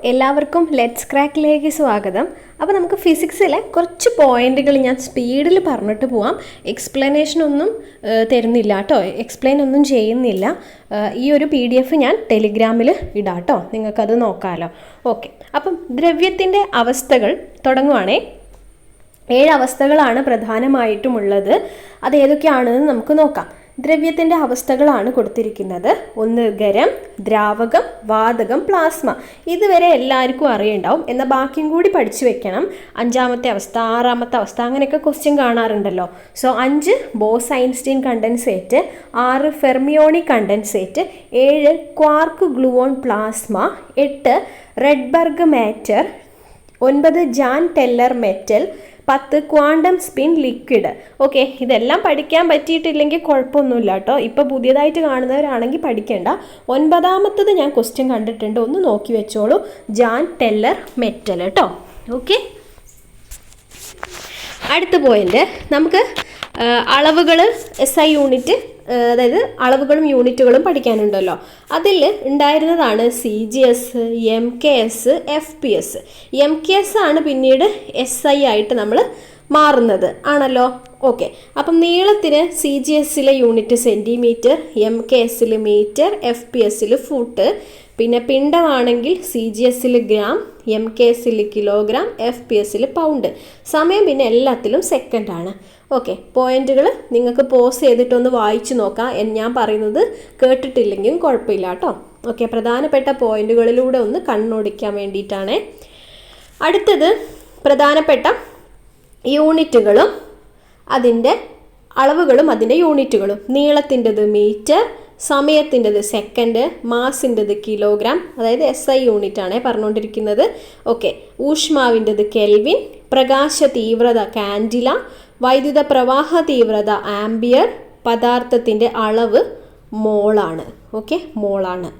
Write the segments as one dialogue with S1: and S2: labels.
S1: എല്ലാവർക്കും ലെറ്റ്സ് ക്രാക്കിലേക്ക് സ്വാഗതം. അപ്പോൾ നമുക്ക് ഫിസിക്സിലെ കുറച്ച് പോയിന്റുകൾ ഞാൻ സ്പീഡിൽ പറഞ്ഞിട്ട് പോവാം. എക്സ്പ്ലനേഷൻ ഒന്നും തരുന്നില്ല കേട്ടോ, എക്സ്പ്ലെയിൻ ഒന്നും ചെയ്യുന്നില്ല. ഈ ഒരു PDF ഞാൻ ടെലിഗ്രാമിൽ ഇടാം കേട്ടോ, നിങ്ങൾക്കത് നോക്കാമല്ലോ. ഓക്കെ, അപ്പം ദ്രവ്യത്തിൻ്റെ അവസ്ഥകൾ തുടങ്ങുവാണേ. 7 അവസ്ഥകളാണ് പ്രധാനമായിട്ടുമുള്ളത്. അത് ഏതൊക്കെയാണെന്ന് നമുക്ക് നോക്കാം. ദ്രവ്യത്തിൻ്റെ അവസ്ഥകളാണ് കൊടുത്തിരിക്കുന്നത്. 1 ഖരം, ദ്രാവകം, വാതകം, പ്ലാസ്മ. ഇതുവരെ എല്ലാവർക്കും അറിയുണ്ടാവും, എന്നാൽ ബാക്കിയും കൂടി പഠിച്ചു വെക്കണം. 5ാമത്തെ അവസ്ഥ, 6ാമത്തെ അവസ്ഥ, അങ്ങനെയൊക്കെ ക്വസ്റ്റ്യൻ കാണാറുണ്ടല്ലോ. So 5 Bose Einstein condensate, 6 fermionic condensate, 7 quark gluon plasma, 8 Rydberg matter, 9 Jahn Teller metal, 10 quantum spin liquid. Okay, ഇതെല്ലാം പഠിക്കാൻ പറ്റിയിട്ടില്ലെങ്കിൽ കുഴപ്പമൊന്നുമില്ല കേട്ടോ. ഇപ്പോൾ പുതിയതായിട്ട് കാണുന്നവരാണെങ്കിൽ പഠിക്കേണ്ട. 9ാമത്തത് ഞാൻ ക്വസ്റ്റ്യൻ കണ്ടിട്ടുണ്ട്, ഒന്ന് നോക്കി വെച്ചോളൂ. ജാൻ ടെല്ലർ മെറ്റൽ കേട്ടോ. ഓക്കെ, അടുത്ത പോയിന്റ് നമുക്ക് അളവുകൾ SI യൂണിറ്റ്, അതായത് അളവുകളും യൂണിറ്റുകളും പഠിക്കാനുണ്ടല്ലോ. അതിൽ ഉണ്ടായിരുന്നതാണ് CGS, MKS, FPS. MKS ആണ് പിന്നീട് SI ആയിട്ട് നമ്മൾ മാറുന്നത് ആണല്ലോ. ഓക്കെ, അപ്പം നീളത്തിന് CGSലെ യൂണിറ്റ് സെൻറ്റിമീറ്റർ, MKSൽ മീറ്റർ, FPSൽ ഫുട്ട്. പിന്നെ പിണ്ഡമാണെങ്കിൽ CGSൽ ഗ്രാം, MKSൽ കിലോഗ്രാം, FPSൽ പൗണ്ട്. സമയം പിന്നെ എല്ലാത്തിലും സെക്കൻഡാണ്. ഓക്കെ, പോയിന്റുകൾ നിങ്ങൾക്ക് പോസ് ചെയ്തിട്ടൊന്ന് വായിച്ചു നോക്കാം. ഞാൻ പറയുന്നത് കേട്ടിട്ടില്ലെങ്കിലും കുഴപ്പമില്ല കേട്ടോ. ഓക്കെ, പ്രധാനപ്പെട്ട പോയിന്റുകളിലൂടെ ഒന്ന് കണ്ണോടിക്കാൻ വേണ്ടിയിട്ടാണ്. അടുത്തത് പ്രധാനപ്പെട്ട യൂണിറ്റുകളും അതിൻ്റെ അളവുകളും അതിൻ്റെ യൂണിറ്റുകളും. നീളത്തിൻ്റെത് മീറ്റർ, സമയത്തിൻ്റെത് സെക്കൻഡ്, മാസിൻ്റെത് കിലോഗ്രാം, അതായത് SI യൂണിറ്റാണ് പറഞ്ഞുകൊണ്ടിരിക്കുന്നത്. ഓക്കെ, ഊഷ്മാവിൻ്റെത് കെൽവിൻ, പ്രകാശ തീവ്രത കാൻഡില, വൈദ്യുത പ്രവാഹ തീവ്രത ആംബിയർ, പദാർത്ഥത്തിൻ്റെ അളവ് മോളാണ്. ഓക്കെ, മോളാണ്.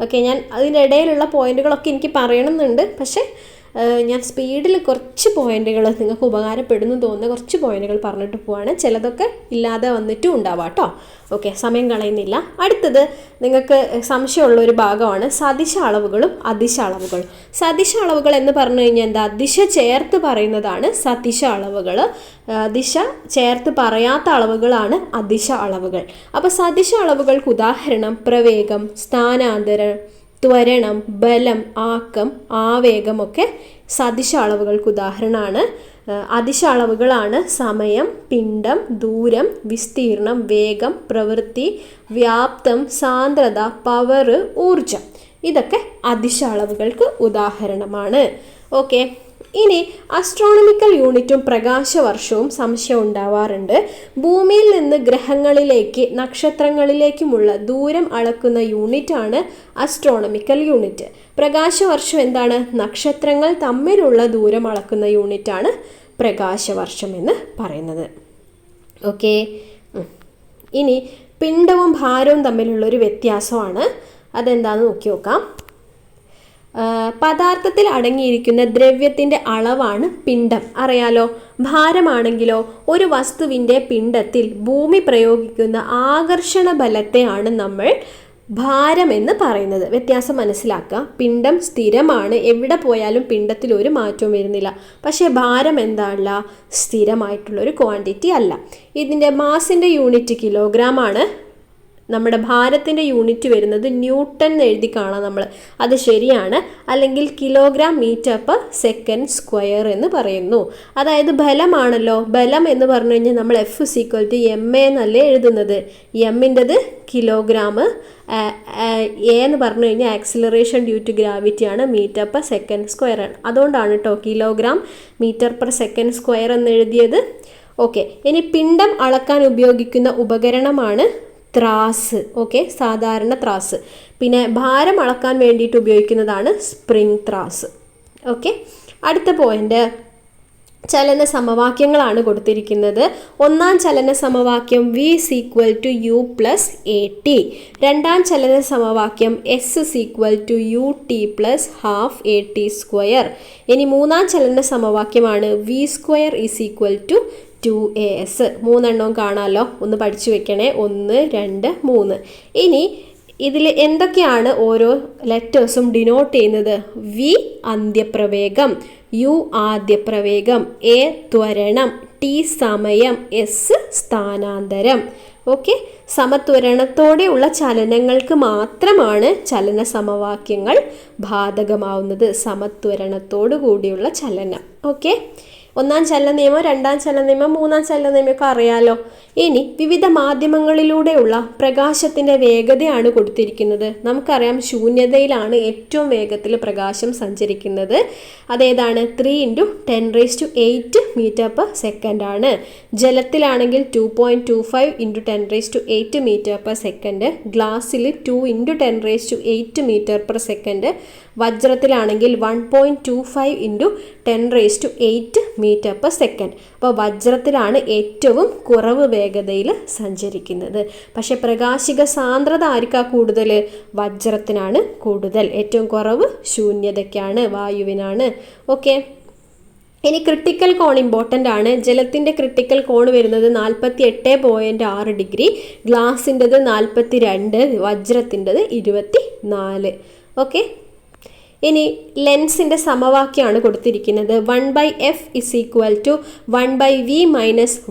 S1: ഓക്കെ, ഞാൻ അതിൻ്റെ ഇടയിലുള്ള പോയിന്റുകളൊക്കെ എനിക്ക് പറയണമെന്നുണ്ട്, പക്ഷേ ഞാൻ സ്പീഡിൽ കുറച്ച് പോയിന്റുകൾ നിങ്ങൾക്ക് ഉപകാരപ്പെടുന്നു തോന്നുന്ന കുറച്ച് പോയിന്റുകൾ പറഞ്ഞിട്ട് പോവാണ്. ചിലതൊക്കെ ഇല്ലാതെ വന്നിട്ടും ഉണ്ടാവാം കേട്ടോ. ഓക്കെ, സമയം കളയുന്നില്ല. അടുത്തത് നിങ്ങൾക്ക് സംശയമുള്ള ഒരു ഭാഗമാണ് സദിശ അളവുകളും അതിശ അളവുകളും. സദിശ അളവുകൾ എന്ന് പറഞ്ഞു കഴിഞ്ഞാൽ എന്താ? ദിശ ചേർത്ത് പറയുന്നതാണ് സദിശ അളവുകൾ. ദിശ ചേർത്ത് പറയാത്ത അളവുകളാണ് അതിശ അളവുകൾ. അപ്പോൾ സദിശ അളവുകൾക്ക് ഉദാഹരണം പ്രവേഗം, സ്ഥാനാന്തരം, ത്വരണം, ബലം, ആക്കം, ആവേഗമൊക്കെ സദിശ അളവുകൾക്ക് ഉദാഹരണമാണ്. അതിശ അളവുകളാണ് സമയം, പിണ്ഡം, ദൂരം, വിസ്തീർണം, വേഗം, പ്രവൃത്തി, വ്യാപ്തം, സാന്ദ്രത, പവർ, ഊർജം. ഇതൊക്കെ അതിശ അളവുകൾക്ക് ഉദാഹരണമാണ്. ഓക്കെ, ഇനി അസ്ട്രോണമിക്കൽ യൂണിറ്റും പ്രകാശവർഷവും സംശയം ഉണ്ടാവാറുണ്ട്. ഭൂമിയിൽ നിന്ന് ഗ്രഹങ്ങളിലേക്ക് നക്ഷത്രങ്ങളിലേക്കുമുള്ള ദൂരം അളക്കുന്ന യൂണിറ്റാണ് അസ്ട്രോണമിക്കൽ യൂണിറ്റ്. പ്രകാശവർഷം എന്താണ്? നക്ഷത്രങ്ങൾ തമ്മിലുള്ള ദൂരം അളക്കുന്ന യൂണിറ്റാണ് പ്രകാശവർഷം എന്ന് പറയുന്നത്. ഓക്കെ, ഇനി പിണ്ഡവും ഭാരവും തമ്മിലുള്ളൊരു വ്യത്യാസമാണ്. അതെന്താണെന്ന് നോക്കി നോക്കാം. പദാർത്ഥത്തിൽ അടങ്ങിയിരിക്കുന്ന ദ്രവ്യത്തിൻ്റെ അളവാണ് പിണ്ഡം, അറിയാലോ. ഭാരമാണെങ്കിലോ ഒരു വസ്തുവിൻ്റെ പിണ്ഡത്തിൽ ഭൂമി പ്രയോഗിക്കുന്ന ആകർഷണ ബലത്തെയാണ് നമ്മൾ ഭാരം എന്ന് പറയുന്നത്. വ്യത്യാസം മനസ്സിലാക്കുക. പിണ്ഡം സ്ഥിരമാണ്, എവിടെ പോയാലും പിണ്ഡത്തിൽ ഒരു മാറ്റവും വരുന്നില്ല. പക്ഷേ ഭാരം എന്താണല്ല, സ്ഥിരമായിട്ടുള്ളൊരു ക്വാണ്ടിറ്റി അല്ല. ഇതിൻ്റെ മാസിൻ്റെ യൂണിറ്റ് കിലോഗ്രാം ആണ്. നമ്മുടെ ഭാരത്തിൻ്റെ യൂണിറ്റ് വരുന്നത് ന്യൂട്ടൺ എന്ന് എഴുതി കാണാം നമ്മൾ, അത് ശരിയാണ്. അല്ലെങ്കിൽ kilogram metre per second square എന്ന് പറയുന്നു. അതായത് ബലമാണല്ലോ. ബലം എന്ന് പറഞ്ഞു കഴിഞ്ഞാൽ നമ്മൾ F = ma എന്നല്ലേ എഴുതുന്നത്. എമ്മിൻ്റെത് കിലോഗ്രാം, എ എന്ന് പറഞ്ഞു കഴിഞ്ഞാൽ ആക്സിലറേഷൻ ഡ്യൂ ടു ഗ്രാവിറ്റി ആണ്, മീറ്റർ പെർ സെക്കൻഡ് സ്ക്വയർ ആണ്. അതുകൊണ്ടാണ് കേട്ടോ kilogram metre per second square എന്ന് എഴുതിയത്. ഓക്കെ, ഇനി പിണ്ഡം അളക്കാൻ ഉപയോഗിക്കുന്ന ഉപകരണമാണ് ത്രാസ്. ഓക്കെ, സാധാരണ ത്രാസ്. പിന്നെ ഭാരം അളക്കാൻ വേണ്ടിയിട്ട് ഉപയോഗിക്കുന്നതാണ് സ്പ്രിംഗ് ത്രാസ്. ഓക്കെ, അടുത്ത പോയിന്റ് ചലന സമവാക്യങ്ങളാണ് കൊടുത്തിരിക്കുന്നത്. ഒന്നാം ചലന സമവാക്യം V = U + AT. രണ്ടാം ചലന സമവാക്യം S = UT + ½ AT². ഇനി മൂന്നാം ചലന സമവാക്യമാണ് V² = 2AS. 3 കാണാമല്ലോ, ഒന്ന് പഠിച്ചു വെക്കണേ. 1, 2, 3. ഇനി ഇതിൽ എന്തൊക്കെയാണ് ഓരോ ലെറ്റേഴ്സും ഡിനോട്ട് ചെയ്യുന്നത്? വി അന്ത്യപ്രവേഗം, യു ആദ്യപ്രവേഗം, എ ത്വരണം, ടി സമയം, എസ് സ്ഥാനാന്തരം. ഓക്കെ, സമത്വരണത്തോടെയുള്ള ചലനങ്ങൾക്ക് മാത്രമാണ് ചലന സമവാക്യങ്ങൾ ബാധകമാവുന്നത്. സമത്വരണത്തോടു കൂടിയുള്ള ചലനം. ഓക്കെ, ഒന്നാം ചലന നിയമം, രണ്ടാം ചലന നിയമം, മൂന്നാം ചലന നിയമമൊക്കെ അറിയാലോ. ഇനി വിവിധ മാധ്യമങ്ങളിലൂടെയുള്ള പ്രകാശത്തിൻ്റെ വേഗതയാണ് കൊടുത്തിരിക്കുന്നത്. നമുക്കറിയാം ശൂന്യതയിലാണ് ഏറ്റവും വേഗത്തിൽ പ്രകാശം സഞ്ചരിക്കുന്നത്. അതേതാണ്? 3 × 10⁸ മീറ്റർ/സെക്കൻഡ് ആണ്. ജലത്തിലാണെങ്കിൽ 2.25 × 10⁸ മീറ്റർ/സെക്കൻഡ്, ഗ്ലാസ്സിൽ 2 × 10⁸ മീറ്റർ/സെക്കൻഡ്, വജ്രത്തിലാണെങ്കിൽ 1.25 × 10⁸ മീറ്റർ/സെക്കൻഡ്. അപ്പോൾ വജ്രത്തിലാണ് ഏറ്റവും കുറവ് വേഗതയിൽ സഞ്ചരിക്കുന്നത്. പക്ഷെ പ്രകാശിക സാന്ദ്രത ആർക്കാ കൂടുതൽ? വജ്രത്തിനാണ് കൂടുതൽ. ഏറ്റവും കുറവ് ശൂന്യതയ്ക്കാണ്, വായുവിനാണ്. ഓക്കെ, ഇനി ക്രിട്ടിക്കൽ കോൺ ഇമ്പോർട്ടൻ്റ് ആണ്. ജലത്തിൻ്റെ ക്രിട്ടിക്കൽ കോൺ വരുന്നത് 48.6 ഡിഗ്രി, ഗ്ലാസിൻ്റെത് 42, വജ്രത്തിൻ്റെത് 24. ഓക്കെ, ഇനി ലെൻസിൻ്റെ സമവാക്യമാണ് കൊടുത്തിരിക്കുന്നത്. 1/f = 1/v -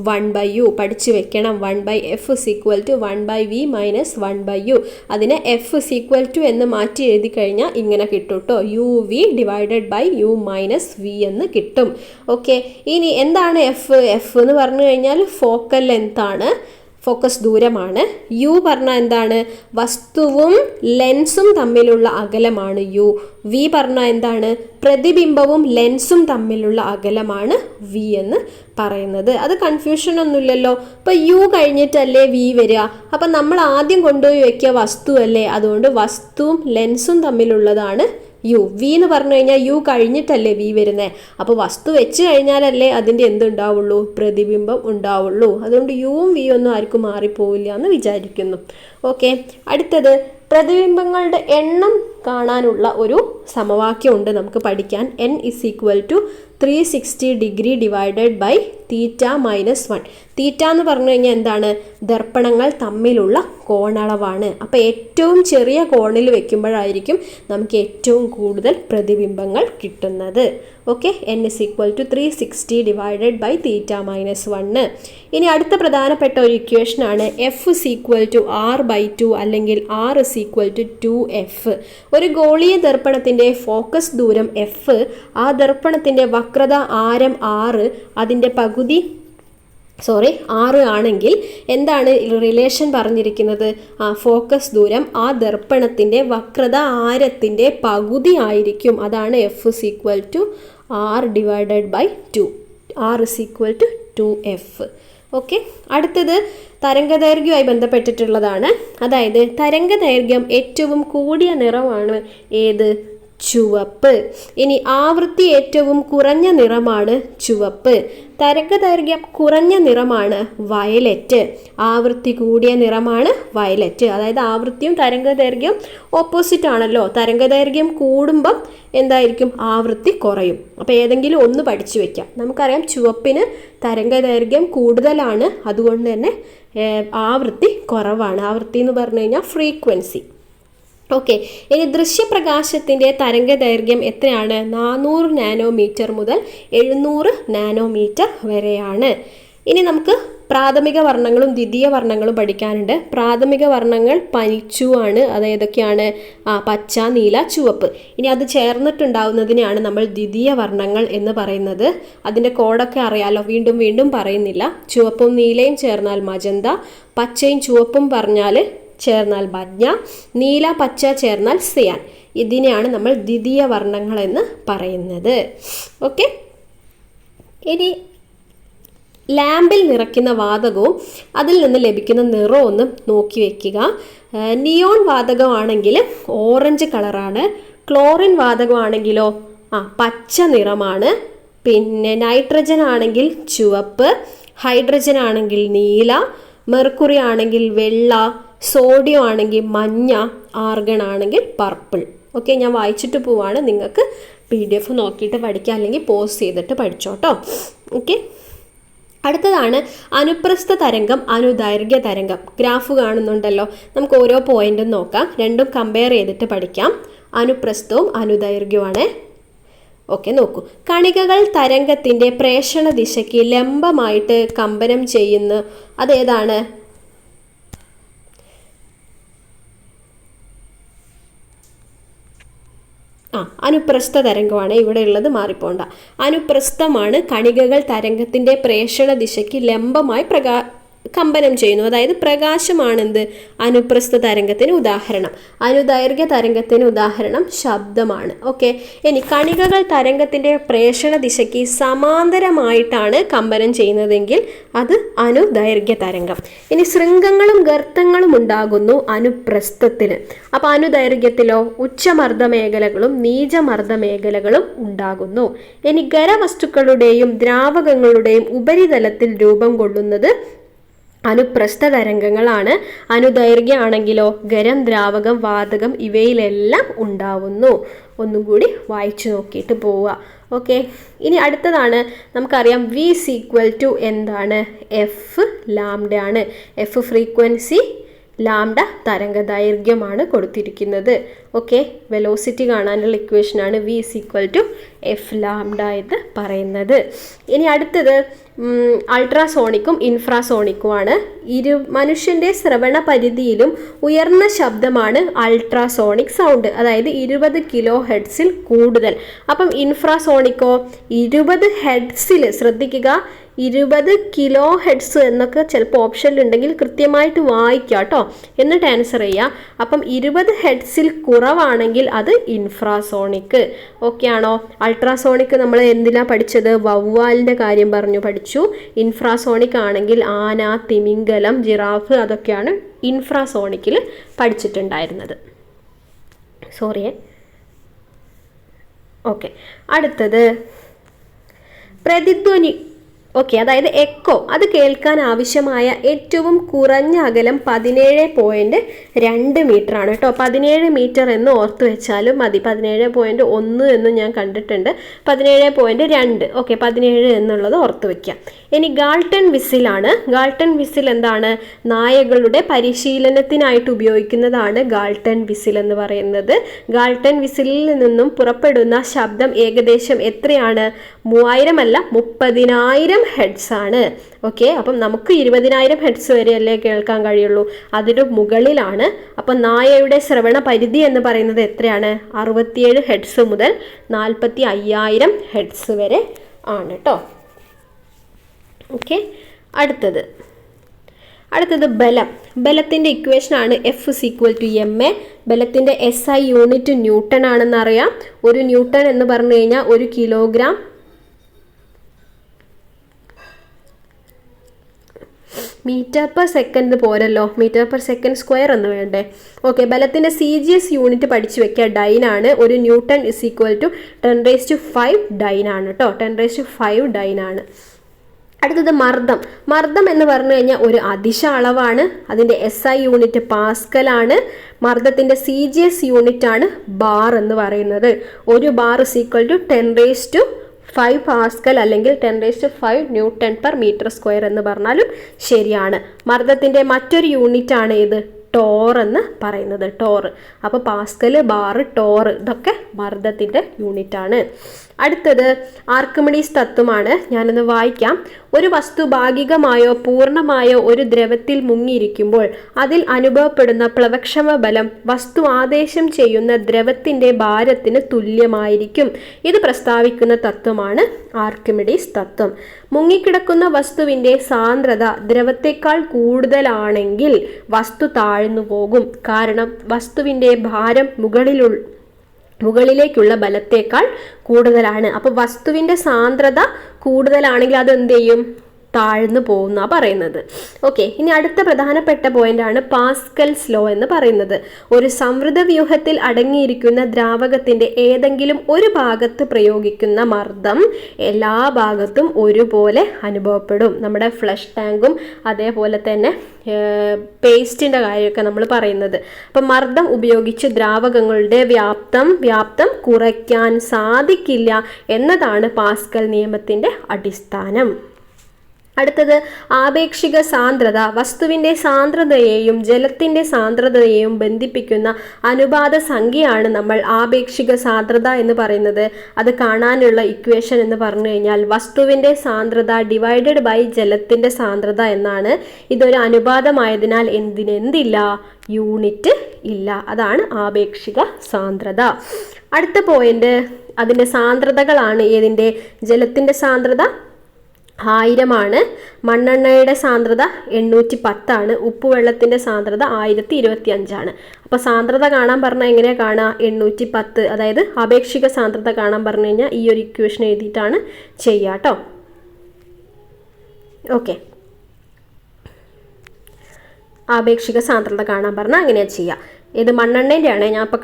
S1: 1/u. പഠിച്ചു വെക്കണം. 1/f = 1/v - 1/u. അതിനെ f = എന്ന് മാറ്റി എഴുതി കഴിഞ്ഞാൽ ഇങ്ങനെ കിട്ടും കേട്ടോ. uv / u - v എന്ന് കിട്ടും. ഓക്കെ, ഇനി എന്താണ് എഫ്? എഫ് എന്ന് പറഞ്ഞു കഴിഞ്ഞാൽ ഫോക്കൽ ലെങ്ത് ആണ്, ഫോക്കസ് ദൂരമാണ്. യു പറഞ്ഞാൽ എന്താണ്? വസ്തുവും ലെൻസും തമ്മിലുള്ള അകലമാണ് യു. വി പറഞ്ഞാൽ എന്താണ്? പ്രതിബിംബവും ലെൻസും തമ്മിലുള്ള അകലമാണ് വി എന്ന് പറയുന്നത്. അത് കൺഫ്യൂഷൻ ഒന്നുമില്ലല്ലോ. ഇപ്പോൾ യു കഴിഞ്ഞിട്ടല്ലേ വി വരിക. അപ്പം നമ്മൾ ആദ്യം കൊണ്ടുപോയി വെക്കുക വസ്തു അല്ലേ, അതുകൊണ്ട് വസ്തുവും ലെൻസും തമ്മിലുള്ളതാണ് യു. വി എന്ന് പറഞ്ഞു കഴിഞ്ഞാൽ യു കഴിഞ്ഞിട്ടല്ലേ വി വരുന്നത്. അപ്പോൾ വസ്തു വെച്ച് കഴിഞ്ഞാലല്ലേ അതിൻ്റെ എന്തുണ്ടാവുള്ളൂ? പ്രതിബിംബം ഉണ്ടാവുള്ളൂ. അതുകൊണ്ട് യുവും വിയും ഒന്നും ആർക്കും മാറിപ്പോവില്ല എന്ന് വിചാരിക്കുന്നു. ഓക്കെ, അടുത്തത് പ്രതിബിംബങ്ങളുടെ എണ്ണം കാണാനുള്ള ഒരു സമവാക്യമുണ്ട് നമുക്ക് പഠിക്കാൻ. n = 360 degree / θ - 1. തീറ്റ എന്ന് പറഞ്ഞു കഴിഞ്ഞാൽ എന്താണ്? ദർപ്പണങ്ങൾ തമ്മിലുള്ള കോണളവാണ്. അപ്പോൾ ഏറ്റവും ചെറിയ കോണിൽ വെക്കുമ്പോഴായിരിക്കും നമുക്ക് ഏറ്റവും കൂടുതൽ പ്രതിബിംബങ്ങൾ കിട്ടുന്നത്. Okay, n = 360 divided by theta minus 1. ഇനി അടുത്ത പ്രധാനപ്പെട്ട ഒരു ഇക്വേഷനാണ് f = r/2 അല്ലെങ്കിൽ r = 2f. ഒരു ഗോളീയ ദർപ്പണത്തിൻ്റെ ഫോക്കസ് ദൂരം f, ആ ദർപ്പണത്തിൻ്റെ വക്രത ആരം r, അതിൻ്റെ പകുതി 6 ആണെങ്കിൽ എന്താണ് റിലേഷൻ പറഞ്ഞിരിക്കുന്നത്? ഫോക്കസ് ദൂരം ആ ദർപ്പണത്തിൻ്റെ വക്രത ആരത്തിൻ്റെ പകുതി ആയിരിക്കും. അതാണ് f = r/2. r = 2f. Okay, അടുത്തത് തരംഗദൈർഘ്യവുമായി ബന്ധപ്പെട്ടിട്ടുള്ളതാണ്. അതായത് തരംഗദൈർഘ്യം ഏറ്റവും കൂടിയ നിറമാണ് ഏത്? ചുവപ്പ്. ഇനി ആവൃത്തി ഏറ്റവും കുറഞ്ഞ നിറമാണ് ചുവപ്പ്. തരംഗദൈർഘ്യം കുറഞ്ഞ നിറമാണ് വയലറ്റ്. ആവൃത്തി കൂടിയ നിറമാണ് വയലറ്റ്. അതായത് ആവൃത്തിയും തരംഗദൈർഘ്യം ഓപ്പോസിറ്റ് ആണല്ലോ. തരംഗദൈർഘ്യം കൂടുമ്പം എന്തായിരിക്കും? ആവൃത്തി കുറയും. അപ്പോൾ ഏതെങ്കിലും ഒന്ന് പഠിച്ചു വെക്കാം. നമുക്കറിയാം ചുവപ്പിന് തരംഗദൈർഘ്യം കൂടുതലാണ്, അതുകൊണ്ട് തന്നെ ആവൃത്തി കുറവാണ്. ആവൃത്തി എന്ന് പറഞ്ഞു കഴിഞ്ഞാൽ ഫ്രീക്വൻസി. ഓക്കെ, ഇനി ദൃശ്യപ്രകാശത്തിൻ്റെ തരംഗദൈർഘ്യം എത്രയാണ്? 400 നാനോമീറ്റർ മുതൽ 700 നാനോമീറ്റർ വരെയാണ്. ഇനി നമുക്ക് പ്രാഥമിക വർണ്ണങ്ങളും ദ്വിതീയ വർണ്ണങ്ങളും പഠിക്കാനുണ്ട്. പ്രാഥമിക വർണ്ണങ്ങൾ പനിച്ചുവാണ്. അത് ഏതൊക്കെയാണ്? പച്ച, നീല, ചുവപ്പ്. ഇനി അത് ചേർന്നിട്ടുണ്ടാവുന്നതിനെയാണ് നമ്മൾ ദ്വിതീയ വർണ്ണങ്ങൾ എന്ന് പറയുന്നത്. അതിൻ്റെ കോഡൊക്കെ അറിയാലോ, വീണ്ടും വീണ്ടും പറയുന്നില്ല. ചുവപ്പും നീലയും ചേർന്നാൽ മജന്ത, പച്ചയും ചുവപ്പും ചേർന്നാൽ മഞ്ഞ, നീല പച്ച ചേർന്നാൽ സിയാൻ. ഇതിനെയാണ് നമ്മൾ ദ്വിതീയ വർണ്ണങ്ങൾ എന്ന് പറയുന്നത്. ഓക്കെ, ഇനി ലാമ്പിൽ നിറയ്ക്കുന്ന വാതകവും അതിൽ നിന്ന് ലഭിക്കുന്ന നിറവും ഒന്ന് നോക്കി വയ്ക്കുക. നിയോൺ വാതകമാണെങ്കിൽ ഓറഞ്ച് കളറാണ്. ക്ലോറിൻ വാതകമാണെങ്കിലോ പച്ച നിറമാണ്. പിന്നെ നൈട്രജൻ ആണെങ്കിൽ ചുവപ്പ്, ഹൈഡ്രജൻ ആണെങ്കിൽ നീല, മെർക്കുറി ആണെങ്കിൽ വെള്ള, സോഡിയം ആണെങ്കിൽ മഞ്ഞ, ആർഗൺ ആണെങ്കിൽ പർപ്പിൾ. ഓക്കെ, ഞാൻ വായിച്ചിട്ട് പോവാണ്. നിങ്ങൾക്ക് PDF നോക്കിയിട്ട് പഠിക്കാം, അല്ലെങ്കിൽ പോസ് ചെയ്തിട്ട് പഠിച്ചോട്ടോ. ഓക്കെ, അടുത്തതാണ് അനുപ്രസ്ഥ തരംഗം, അനുദൈർഘ്യ തരംഗം. ഗ്രാഫ് കാണുന്നുണ്ടല്ലോ, നമുക്ക് ഓരോ പോയിന്റും നോക്കാം, രണ്ടും കമ്പയർ ചെയ്തിട്ട് പഠിക്കാം. അനുപ്രസ്ഥവും അനുദൈർഘ്യവുമാണ്. ഓക്കെ, നോക്കൂ. കണികകൾ തരംഗത്തിൻ്റെ പ്രേഷണ ദിശയ്ക്ക് ലംബമായിട്ട് കമ്പനം ചെയ്യുന്നു. അതേതാണ്? അനുപ്രസ്ഥ തരംഗമാണ് ഇവിടെ ഉള്ളത്, മാറിപ്പോണ്ട. അനുപ്രസ്ഥമാണ് കണികകൾ തരംഗത്തിൻ്റെ പ്രേഷണ ദിശയ്ക്ക് ലംബമായി കമ്പനം ചെയ്യുന്നു. അതായത് പ്രകാശമാണെന്ത് അനുപ്രസ്ഥ തരംഗത്തിന് ഉദാഹരണം. അനുദൈർഘ്യ തരംഗത്തിന് ഉദാഹരണം ശബ്ദമാണ്. ഓക്കെ, ഇനി കണികകൾ തരംഗത്തിൻ്റെ പ്രേഷണ ദിശയ്ക്ക് സമാന്തരമായിട്ടാണ് കമ്പനം ചെയ്യുന്നതെങ്കിൽ അത് അനുദൈർഘ്യ തരംഗം. ഇനി ശൃംഗങ്ങളും ഗർത്തങ്ങളും ഉണ്ടാകുന്നു അനുപ്രസ്ഥത്തിന്. അപ്പോൾ അനുദൈർഘ്യത്തിലോ ഉച്ചമർദ്ദ മേഖലകളും നീചമർദ്ദ മേഖലകളും ഉണ്ടാകുന്നു. ഇനി ഖരവസ്തുക്കളുടെയും ദ്രാവകങ്ങളുടെയും ഉപരിതലത്തിൽ രൂപം കൊള്ളുന്നത് അനുപ്രസ്ഥ തരംഗങ്ങളാണ്. അനുദൈർഘ്യമാണെങ്കിലോ ഖരം, ദ്രാവകം, വാതകം ഇവയിലെല്ലാം ഉണ്ടാവുന്നു. ഒന്നും കൂടി വായിച്ചു നോക്കിയിട്ട് പോവുക. ഓക്കെ, ഇനി അടുത്തതാണ് നമുക്കറിയാം V= എന്താണ്? എഫ് ലാംഡയാണ്. എഫ് ഫ്രീക്വൻസി, ലാംഡ തരംഗ ദൈർഘ്യമാണ് കൊടുത്തിരിക്കുന്നത്. ഓക്കെ, വെലോസിറ്റി കാണാനുള്ള ഇക്വേഷനാണ് V= എഫ് ലാംഡ എന്ന് പറയുന്നത്. ഇനി അടുത്തത് അൾട്രാസോണിക്കും ഇൻഫ്രാസോണിക്കുമാണ്. മനുഷ്യൻ്റെ ശ്രവണ പരിധിയിലും ഉയർന്ന ശബ്ദമാണ് അൾട്രാസോണിക് സൗണ്ട്, അതായത് 20 കിലോ ഹെഡ്സിൽ കൂടുതൽ. അപ്പം ഇൻഫ്രാസോണിക്കോ 20 ഹെഡ്സിൽ, ശ്രദ്ധിക്കുക 20 കിലോ ഹെഡ്സ് എന്നൊക്കെ ചിലപ്പോൾ ഓപ്ഷനിലുണ്ടെങ്കിൽ കൃത്യമായിട്ട് വായിക്കുക കേട്ടോ, എന്നിട്ട് ആൻസർ ചെയ്യുക. അപ്പം 20 ഹെഡ്സിൽ കുറവാണെങ്കിൽ അത് ഇൻഫ്രാസോണിക്. ഓക്കെ ആണോ? അൾട്രാസോണിക് നമ്മൾ എന്തിനാണ് പഠിച്ചത്? വവ്വാലിൻ്റെ കാര്യം പഠിച്ചു. ഇൻഫ്രാസോണിക് ആണെങ്കിൽ ആന, തിമിംഗലം, ജിറാഫ് അതൊക്കെയാണ് ഇൻഫ്രാസോണിക്കിൽ പഠിച്ചിട്ടുണ്ടായിരുന്നത്. സോറിയേ. ഓക്കെ, അടുത്തത് പ്രതിധ്വനി. ഓക്കെ, അതായത് എക്കോ, അത് കേൾക്കാൻ ആവശ്യമായ ഏറ്റവും കുറഞ്ഞ അകലം 17.2 മീറ്റർ ആണ് കേട്ടോ. 17 മീറ്റർ എന്ന് ഓർത്ത് വെച്ചാലും മതി. 17.1 എന്നും ഞാൻ കണ്ടിട്ടുണ്ട്. 17.2. ഓക്കെ, 17 എന്നുള്ളത് ഓർത്ത് വയ്ക്കാം. ഇനി ഗാൾട്ടൺ വിസിലാണ്. ഗാൾട്ടൺ വിസിൽ എന്താണ്? നായകളുടെ പരിശീലനത്തിനായിട്ട് ഉപയോഗിക്കുന്നതാണ് ഗാൾട്ടൺ വിസിൽ എന്ന് പറയുന്നത്. ഗാൾട്ടൺ വിസിലിൽ നിന്നും പുറപ്പെടുന്ന ശബ്ദം ഏകദേശം എത്രയാണ്? 3000 അല്ല, 30,000 ഹെഡ്സ് ആണ്. ഓക്കെ, അപ്പം നമുക്ക് 20,000 ഹെഡ്സ് വരെയല്ലേ കേൾക്കാൻ കഴിയുള്ളൂ, അതിന് മുകളിലാണ്. അപ്പം നായയുടെ ശ്രവണ പരിധി എന്ന് പറയുന്നത് എത്രയാണ്? 67 ഹെഡ്സ് മുതൽ 45,000 ഹെഡ്സ് വരെ ആണ് കേട്ടോ. ഓക്കെ, അടുത്തത് ബലം. ബലത്തിൻ്റെ ഇക്വേഷനാണ് F=ma. ബലത്തിൻ്റെ SI യൂണിറ്റ് ന്യൂട്ടൺ ആണെന്ന് അറിയാം. ഒരു ന്യൂട്ടൺ എന്ന് പറഞ്ഞു കഴിഞ്ഞാൽ 1 കിലോഗ്രാം മീറ്റർ/സെക്കൻഡ് പോരല്ലോ, മീറ്റർ/സെക്കൻഡ്² എന്ന് വേണ്ടേ? ഓക്കെ, ബലത്തിൻ്റെ CGS യൂണിറ്റ് പഠിച്ചു വെക്കുക, ഡൈനാണ്. ഒരു ന്യൂട്ടൺ = 10⁵ ഡൈനാണ് കേട്ടോ. 10⁵ ഡൈനാണ്. അടുത്തത് മർദ്ദം. മർദ്ദം എന്ന് പറഞ്ഞു കഴിഞ്ഞാൽ ഒരു അദിശ അളവാണ്. അതിൻ്റെ SI യൂണിറ്റ് പാസ്കലാണ്. മർദ്ദത്തിൻ്റെ CGS യൂണിറ്റ് ആണ് ബാർ എന്ന് പറയുന്നത്. ഒരു ബാർ = 10⁵ പാസ്കൽ അല്ലെങ്കിൽ 10⁵ Nm/m² എന്ന് പറഞ്ഞാലും ശരിയാണ്. മർദ്ദത്തിൻ്റെ മറ്റൊരു യൂണിറ്റ് ആണ് ഇത് ടോർ എന്ന് പറയുന്നത്. ടോർ. അപ്പോൾ പാസ്കൽ, ബാർ, ടോർ ഇതൊക്കെ മർദ്ദത്തിൻ്റെ യൂണിറ്റാണ്. അടുത്തത് ആർക്കിമിഡീസ് തത്വമാണ്. ഞാനൊന്ന് വായിക്കാം. ഒരു വസ്തു ഭാഗികമായോ പൂർണ്ണമായോ ഒരു ദ്രവത്തിൽ മുങ്ങിയിരിക്കുമ്പോൾ അതിൽ അനുഭവപ്പെടുന്ന പ്ലവക്ഷമ ബലം വസ്തു ആദേശം ചെയ്യുന്ന ദ്രവത്തിൻ്റെ ഭാരത്തിന് തുല്യമായിരിക്കും. ഇത് പ്രസ്താവിക്കുന്ന തത്വമാണ് ആർക്കിമിഡീസ് തത്വം. മുങ്ങിക്കിടക്കുന്ന വസ്തുവിൻ്റെ സാന്ദ്രത ദ്രവത്തേക്കാൾ കൂടുതലാണെങ്കിൽ വസ്തു താഴ്ന്നു പോകും. കാരണം വസ്തുവിൻ്റെ ഭാരം മുകളിലേക്കുള്ള ബലത്തേക്കാൾ കൂടുതലാണ്. അപ്പോൾ വസ്തുവിൻ്റെ സാന്ദ്രത കൂടുതലാണെങ്കിൽ അത് എന്ത് ചെയ്യും? താഴ്ന്നു പോകുന്ന പറയുന്നത്. ഓക്കെ, ഇനി അടുത്ത പ്രധാനപ്പെട്ട പോയിന്റാണ് പാസ്കൽസ് ലോ എന്ന് പറയുന്നത്. ഒരു സംവൃത വ്യൂഹത്തിൽ അടങ്ങിയിരിക്കുന്ന ദ്രാവകത്തിന്റെ ഏതെങ്കിലും ഒരു ഭാഗത്ത് പ്രയോഗിക്കുന്ന മർദ്ദം എല്ലാ ഭാഗത്തും ഒരുപോലെ അനുഭവപ്പെടും. നമ്മുടെ ഫ്ലഷ് ടാങ്കും അതേപോലെ തന്നെ പേസ്റ്റിൻ്റെ കാര്യമൊക്കെ നമ്മൾ പറയുന്നത്. അപ്പം മർദ്ദം ഉപയോഗിച്ച് ദ്രാവകങ്ങളുടെ വ്യാപ്തം കുറയ്ക്കാൻ സാധിക്കില്ല എന്നതാണ് പാസ്കൽ നിയമത്തിൻ്റെ അടിസ്ഥാനം. അടുത്തത് ആപേക്ഷിക സാന്ദ്രത. വസ്തുവിൻ്റെ സാന്ദ്രതയെയും ജലത്തിൻ്റെ സാന്ദ്രതയെയും ബന്ധിപ്പിക്കുന്ന അനുപാത സംഖ്യയാണ് നമ്മൾ ആപേക്ഷിക സാന്ദ്രത എന്ന് പറയുന്നത്. അത് കാണാനുള്ള ഇക്വേഷൻ എന്ന് പറഞ്ഞു കഴിഞ്ഞാൽ വസ്തുവിൻ്റെ സാന്ദ്രത ഡിവൈഡഡ് ബൈ ജലത്തിൻ്റെ സാന്ദ്രത എന്നാണ്. ഇതൊരു അനുപാതമായതിനാൽ എന്തില്ല, യൂണിറ്റ് ഇല്ല. അതാണ് ആപേക്ഷിക സാന്ദ്രത. അടുത്ത പോയിന്റ് അതിൻ്റെ സാന്ദ്രതകളാണ്. ഏതിൻ്റെ? ജലത്തിൻ്റെ സാന്ദ്രത 1000 ആണ്, മണ്ണെണ്ണയുടെ സാന്ദ്രത 810 ആണ്, ഉപ്പുവെള്ളത്തിൻ്റെ സാന്ദ്രത 1025 ആണ്. അപ്പോൾ സാന്ദ്രത കാണാൻ പറഞ്ഞാൽ എങ്ങനെയാണ് കാണുക? 810, അതായത് ആപേക്ഷിക സാന്ദ്രത കാണാൻ പറഞ്ഞു കഴിഞ്ഞാൽ ഈ ഒരു ഇക്വേഷൻ എഴുതിയിട്ടാണ് ചെയ്യുക കേട്ടോ. ഓക്കെ, ആപേക്ഷിക സാന്ദ്രത കാണാൻ പറഞ്ഞാൽ അങ്ങനെയാണ് ചെയ്യുക. ഇത് മണ്ണെണ്ണേൻ്റെയാണ് ഞാൻ ഇപ്പോൾ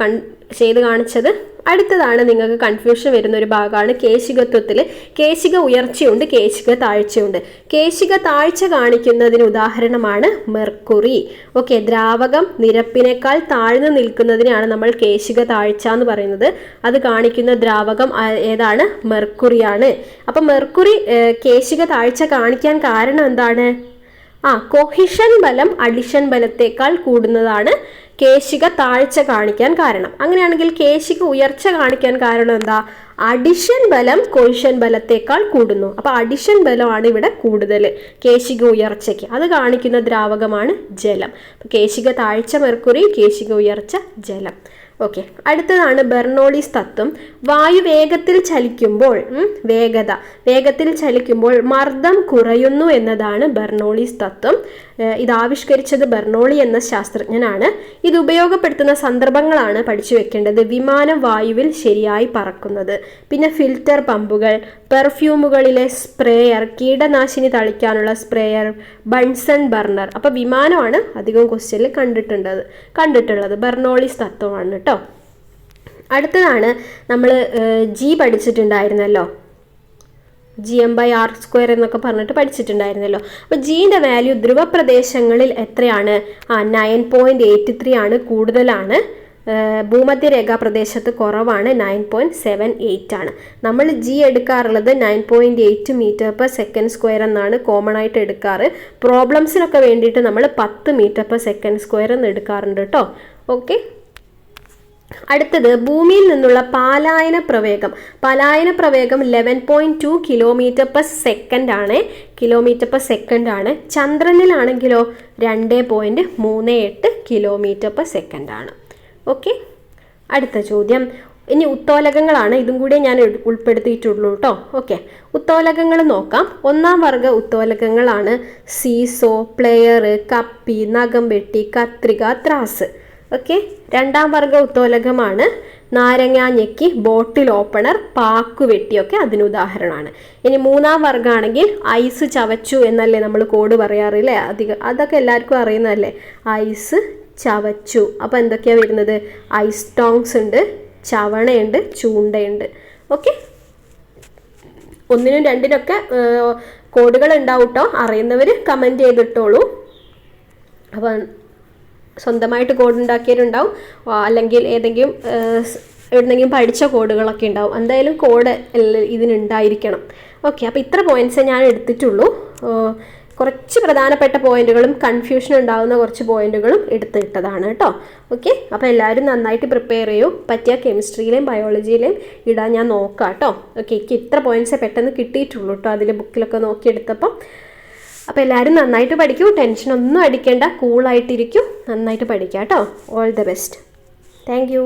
S1: ചെയ്ത് കാണിച്ചത്. അടുത്തതാണ് നിങ്ങൾക്ക് കൺഫ്യൂഷൻ വരുന്ന ഒരു ഭാഗമാണ് കേശികത്വത്തിൽ. കേശിക ഉയർച്ചയുണ്ട്, കേശിക താഴ്ചയുണ്ട്. കേശിക താഴ്ച കാണിക്കുന്നതിന് ഉദാഹരണമാണ് മെർക്കുറി. ഓക്കെ, ദ്രാവകം നിരപ്പിനേക്കാൾ താഴ്ന്നു നിൽക്കുന്നതിനാണ് നമ്മൾ കേശിക താഴ്ച എന്ന് പറയുന്നത്. അത് കാണിക്കുന്ന ദ്രാവകം ഏതാണ്? മെർക്കുറിയാണ്. അപ്പം മെർക്കുറി കേശിക താഴ്ച കാണിക്കാൻ കാരണം എന്താണ്? കൊഹിഷൻ ബലം അഡിഷൻ ബലത്തേക്കാൾ കൂടുന്നതാണ് കേശിക താഴ്ച കാണിക്കാൻ കാരണം. അങ്ങനെയാണെങ്കിൽ കേശിക ഉയർച്ച കാണിക്കാൻ കാരണം എന്താ? അഡിഷൻ ബലം കൊഹിഷൻ ബലത്തേക്കാൾ കൂടുന്നു. അപ്പോൾ അഡിഷൻ ബലമാണ് ഇവിടെ കൂടുതൽ കേശിക ഉയർച്ചയ്ക്ക്. അത് കാണിക്കുന്ന ദ്രാവകമാണ് ജലം. അപ്പോൾ കേശിക താഴ്ച മെർക്കുറി, കേശിക ഉയർച്ച ജലം. ഓക്കെ, അടുത്തതാണ് ബെർണോളിസ് തത്വം. വായു വേഗത്തിൽ ചലിക്കുമ്പോൾ വേഗത്തിൽ ചലിക്കുമ്പോൾ മർദ്ദം കുറയുന്നു എന്നതാണ് ബെർണോളിസ് തത്വം. ഇത് ആവിഷ്കരിച്ചത് ബെർണോളി എന്ന ശാസ്ത്രജ്ഞനാണ്. ഇത് ഉപയോഗപ്പെടുത്തുന്ന സന്ദർഭങ്ങളാണ് പഠിച്ചു വെക്കേണ്ടത്. വിമാനം വായുവിൽ ശരിയായി പറക്കുന്നത്, പിന്നെ ഫിൽറ്റർ പമ്പുകൾ, പെർഫ്യൂമുകളിലെ സ്പ്രേയർ, കീടനാശിനി തളിക്കാനുള്ള സ്പ്രേയർ, ബൺസൺ ബർണർ. അപ്പോൾ വിമാനമാണ് അധികം ക്വസ്റ്റ്യനിൽ കണ്ടിട്ടുള്ളത്. ബെർണോളിസ് തത്വമാണ് കേട്ടോ. അടുത്തതാണ് നമ്മൾ ജി പഠിച്ചിട്ടുണ്ടായിരുന്നല്ലോ, GM/R² എന്നൊക്കെ പറഞ്ഞിട്ട് പഠിച്ചിട്ടുണ്ടായിരുന്നല്ലോ. അപ്പോൾ ജീൻ്റെ വാല്യൂ ധ്രുവപ്രദേശങ്ങളിൽ എത്രയാണ്? 9.83 ആണ്, കൂടുതലാണ്. ഭൂമധ്യരേഖാ പ്രദേശത്ത് കുറവാണ്, 9.78 ആണ്. നമ്മൾ ജി എടുക്കാറുള്ളത് 9.8 m/s² എന്നാണ് കോമൺ ആയിട്ട് എടുക്കാറ്. പ്രോബ്ലംസിനൊക്കെ വേണ്ടിയിട്ട് നമ്മൾ 10 m/s² എന്ന് എടുക്കാറുണ്ട് കേട്ടോ. ഓക്കെ, അടുത്തത് ഭൂമിയിൽ നിന്നുള്ള പലായന പ്രവേഗം. 11.2 km/s ആണ്. ചന്ദ്രനിലാണെങ്കിലോ 2.38 km/s ആണ്. ഓക്കെ, അടുത്ത ചോദ്യം. ഇനി ഉത്തോലകങ്ങളാണ്, ഇതും കൂടി ഞാൻ ഉൾപ്പെടുത്തിയിട്ടുള്ളൂ കേട്ടോ. ഓക്കെ, ഉത്തോലകങ്ങൾ നോക്കാം. 1ാം വർഗ ഉത്തോലകങ്ങളാണ് സീസോ, പ്ലെയർ, കപ്പി, നഖം വെട്ടി, കത്രിക, ത്രാസ്. ഓക്കെ, 2ാം വർഗ ഉത്തോലകമാണ് നാരങ്ങാഞ്ഞെക്കി, ബോട്ടിൽ ഓപ്പണർ, പാക്കുവെട്ടിയൊക്കെ അതിന് ഉദാഹരണമാണ്. ഇനി 3ാം വർഗ്ഗമാണെങ്കിൽ ഐസ് ചവച്ചു എന്നല്ലേ നമ്മൾ കോഡ് പറയാറില്ലേ? അതൊക്കെ എല്ലാവർക്കും അറിയുന്നതല്ലേ, ഐസ് ചവച്ചു. അപ്പോൾ എന്തൊക്കെയാണ് വരുന്നത്? ഐസ് ടോങ്സ് ഉണ്ട്, ചവണയുണ്ട്, ചൂണ്ടയുണ്ട്. ഓക്കെ, 1നും 2നൊക്കെ കോഡുകൾ ഉണ്ടാവും കേട്ടോ. അറിയുന്നവർ കമൻറ്റ് ചെയ്തിട്ടോളൂ. അപ്പം സ്വന്തമായിട്ട് കോഡ് ഉണ്ടാക്കിയിട്ടുണ്ടാവും, അല്ലെങ്കിൽ എവിടെന്നെങ്കിലും പഠിച്ച കോഡുകളൊക്കെ ഉണ്ടാവും. എന്തായാലും കോഡ് ഇതിനുണ്ടായിരിക്കണം. ഓക്കെ, അപ്പോൾ ഇത്ര പോയിൻറ്റ്സേ ഞാൻ എടുത്തിട്ടുള്ളൂ. കുറച്ച് പ്രധാനപ്പെട്ട പോയിന്റുകളും കൺഫ്യൂഷൻ ഉണ്ടാകുന്ന കുറച്ച് പോയിന്റുകളും എടുത്തിട്ടതാണ് കേട്ടോ. ഓക്കെ, അപ്പോൾ എല്ലാവരും നന്നായിട്ട് പ്രിപ്പയർ ചെയ്യൂ. പറ്റിയ കെമിസ്ട്രിയിലെയും ബയോളജിയിലെയും ഇടാൻ ഞാൻ നോക്കാം കേട്ടോ. ഓക്കെ, എനിക്ക് ഇത്ര പോയിന്റ്സേ പെട്ടെന്ന് കിട്ടിയിട്ടുള്ളൂ കേട്ടോ, അതിൽ ബുക്കിലൊക്കെ നോക്കിയെടുത്തപ്പം. അപ്പോൾ എല്ലാവരും നന്നായിട്ട് പഠിക്കൂ, ടെൻഷനൊന്നും അടിക്കേണ്ട, കൂളായിട്ടിരിക്കും, നന്നായിട്ട് പഠിക്കാം കേട്ടോ. All the best. Thank you.